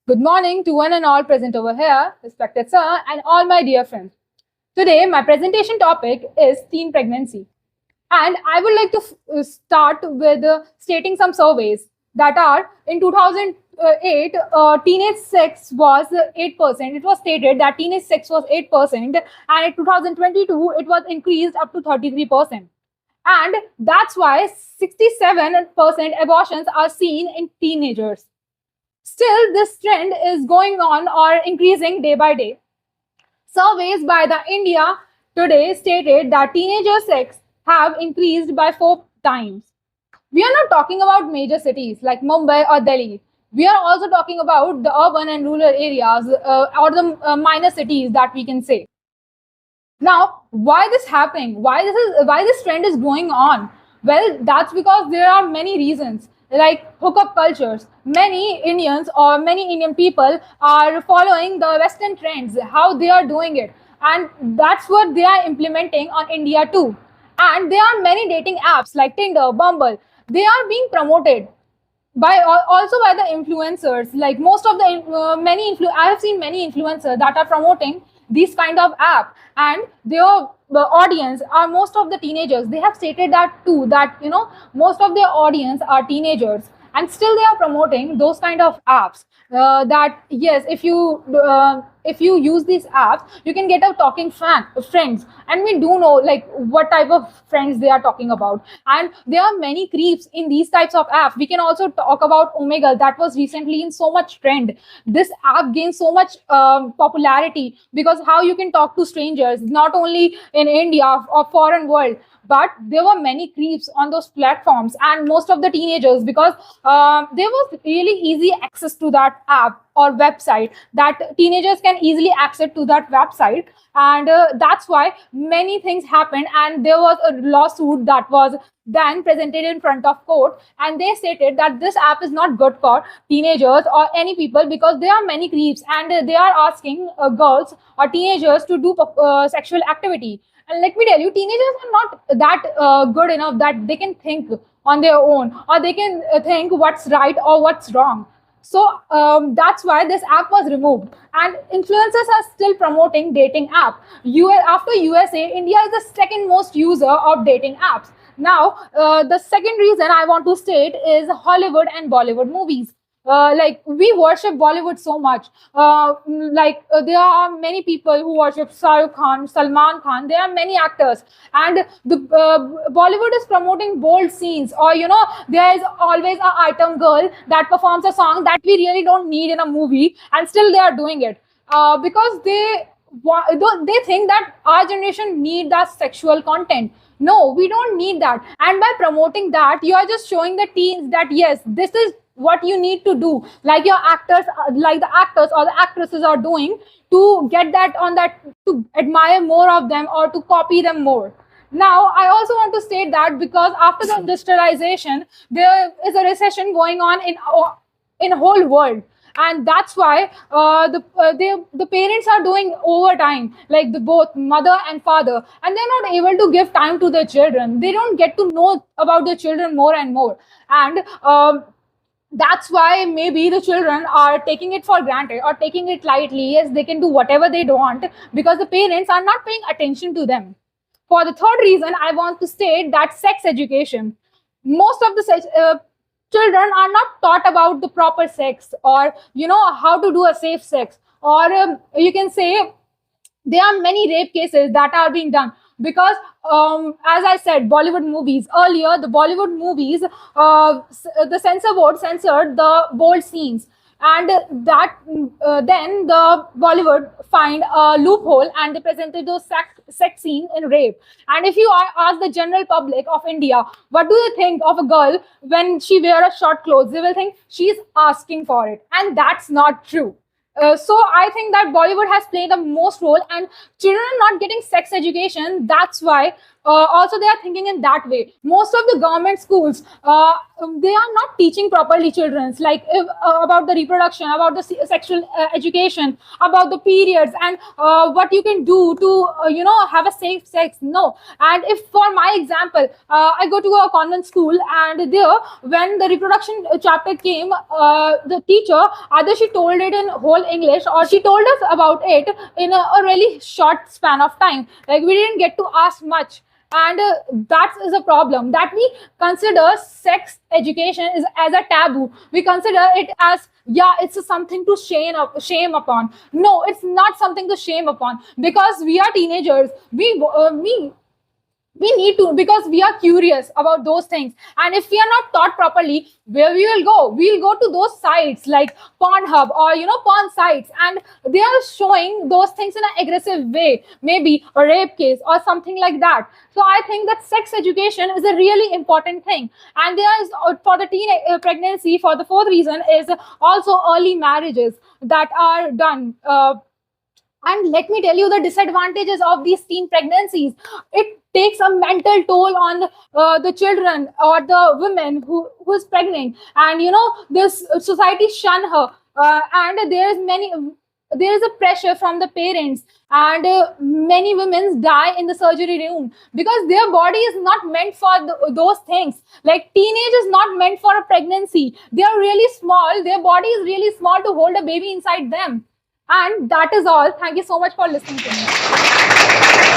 Good morning to one and all present over here, respected sir, and all my dear friends. Today, my presentation topic is teen pregnancy. And I would like to start with stating some surveys that are in 2008, teenage sex was 8%. It was stated that teenage sex was 8%, and in 2022, it was increased up to 33%. And that's why 67% abortions are seen in teenagers. Still, this trend is going on or increasing day by day. Surveys by the India Today stated that teenager sex have increased by 4 times. We are not talking about major cities like Mumbai or Delhi. We are also talking about the urban and rural areas or the minor cities that we can say. Now, why this happening? Why this trend is going on? Well, that's because there are many reasons like hookup cultures. Many Indians or many Indian people are following the Western trends, how they are doing it, and that's what they are implementing on India too. And there are many dating apps like Tinder, Bumble. They are being promoted by also by the influencers. Like most of the I have seen many influencers that are promoting these kind of app, and their the audience are most of the teenagers. They have stated that too, that most of their audience are teenagers, and still they are promoting those kind of apps. That yes, if you use these apps, you can get a talking friends, and we do know like what type of friends they are talking about. And there are many creeps in these types of apps. We can also talk about Omegle, that was recently in so much trend. This app gained so much popularity because how you can talk to strangers, not only in India or foreign world, but there were many creeps on those platforms, and most of the teenagers, because there was really easy access to that app or website, that teenagers can easily access to that website. And that's why many things happened, and there was a lawsuit that was then presented in front of court, and they stated that this app is not good for teenagers or any people, because there are many creeps, and they are asking girls or teenagers to do sexual activity. And let me tell you, teenagers are not that good enough that they can think on their own, or they can think what's right or what's wrong. So that's why this app was removed, and influencers are still promoting dating app. After USA, India is the second most user of dating apps. Now, the second reason I want to state is Hollywood and Bollywood movies. Like we worship Bollywood so much. There are many people who worship Shah Rukh Khan, Salman Khan. There are many actors, and the Bollywood is promoting bold scenes, or there is always a item girl that performs a song that we really don't need in a movie, and still they are doing it because they think that our generation need that sexual content. No, we don't need that. And by promoting that, you are just showing the teens that yes, this is what you need to do, like your actors, like the actors or the actresses are doing, to get that on that, to admire more of them or to copy them more. Now, I also want to state that because after the industrialization, there is a recession going on in whole world, and that's why the parents are doing overtime, like the both mother and father, and they're not able to give time to their children. They don't get to know about their children more and more. And that's why maybe the children are taking it for granted or taking it lightly. Yes, they can do whatever they want because the parents are not paying attention to them. For the third reason, I want to state that sex education. Most of the children are not taught about the proper sex, or how to do a safe sex, or you can say there are many rape cases that are being done because as I said, Bollywood movies earlier, the Bollywood movies, the censor board censored the bold scenes, and then the Bollywood find a loophole, and they presented those sex scenes in rape. And if you ask the general public of India, what do they think of a girl when she wear a short clothes, they will think she's asking for it, and that's not true. So I think that Bollywood has played the most role, and children are not getting sex education. That's why also they are thinking in that way. Most of the government schools, they are not teaching properly children's, like about the reproduction, about the sexual education, about the periods, and what you can do to have a safe sex. No. And if for my example, I go to a convent school, and there, when the reproduction chapter came, the teacher, either she told it in whole English, or she told us about it in a really short span of time. Like, we didn't get to ask much. And that is a problem, that we consider sex education is as a taboo. We consider it as, yeah, it's something to shame upon. No, it's not something to shame upon, because we are teenagers. We need to, because we are curious about those things. And if we are not taught properly, where we will go, we'll go to those sites like Pornhub, or porn sites, and they are showing those things in an aggressive way, maybe a rape case or something like that. So I think that sex education is a really important thing. And there is, for the teen pregnancy, for the fourth reason, is also early marriages that are done. And let me tell you the disadvantages of these teen pregnancies. It takes a mental toll on the children or the women who is pregnant, and this society shun her, and there is a pressure from the parents, and many women die in the surgery room, because their body is not meant for those things. Like, teenage is not meant for a pregnancy. They are really small. Their body is really small to hold a baby inside them. And that is all. Thank you so much for listening to me.